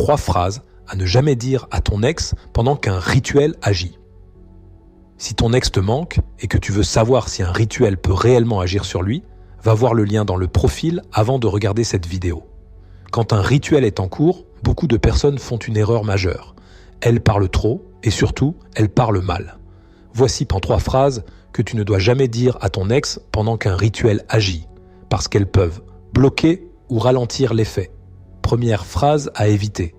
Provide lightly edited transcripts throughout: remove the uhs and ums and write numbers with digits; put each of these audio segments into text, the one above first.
3 phrases à ne jamais dire à ton ex pendant qu'un rituel agit. Si ton ex te manque et que tu veux savoir si un rituel peut réellement agir sur lui, va voir le lien dans le profil avant de regarder cette vidéo. Quand un rituel est en cours, beaucoup de personnes font une erreur majeure. Elles parlent trop et surtout, elles parlent mal. Voici 3 phrases que tu ne dois jamais dire à ton ex pendant qu'un rituel agit, parce qu'elles peuvent bloquer ou ralentir l'effet. Première phrase à éviter.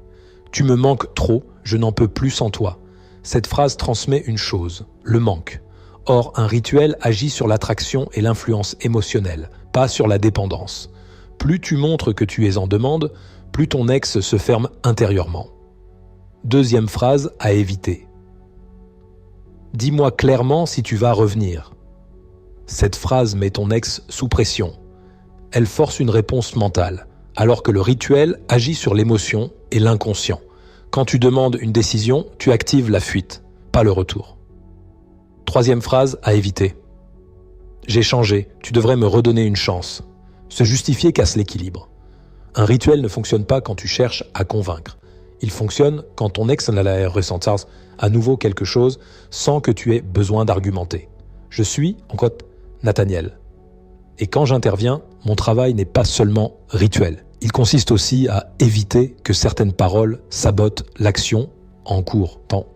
Tu me manques trop, je n'en peux plus sans toi. Cette phrase transmet une chose, le manque. Or, un rituel agit sur l'attraction et l'influence émotionnelle, pas sur la dépendance. Plus tu montres que tu es en demande, plus ton ex se ferme intérieurement. Deuxième phrase à éviter. Dis-moi clairement si tu vas revenir. Cette phrase met ton ex sous pression. Elle force une réponse mentale, alors que le rituel agit sur l'émotion et l'inconscient. Quand tu demandes une décision, tu actives la fuite, pas le retour. Troisième phrase à éviter. J'ai changé, tu devrais me redonner une chance. Se justifier casse l'équilibre. Un rituel ne fonctionne pas quand tu cherches à convaincre. Il fonctionne quand ton ex allait ressentir à nouveau quelque chose sans que tu aies besoin d'argumenter. Je suis, en quote, Nathaniel. Et quand j'interviens, mon travail n'est pas seulement rituel. Il consiste aussi à éviter que certaines paroles sabotent l'action en cours temps.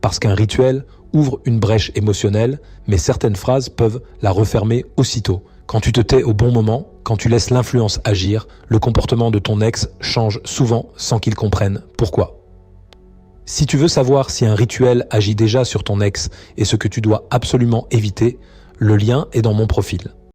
Parce qu'un rituel ouvre une brèche émotionnelle, mais certaines phrases peuvent la refermer aussitôt. Quand tu te tais au bon moment, quand tu laisses l'influence agir, le comportement de ton ex change souvent sans qu'il comprenne pourquoi. Si tu veux savoir si un rituel agit déjà sur ton ex et ce que tu dois absolument éviter, le lien est dans mon profil.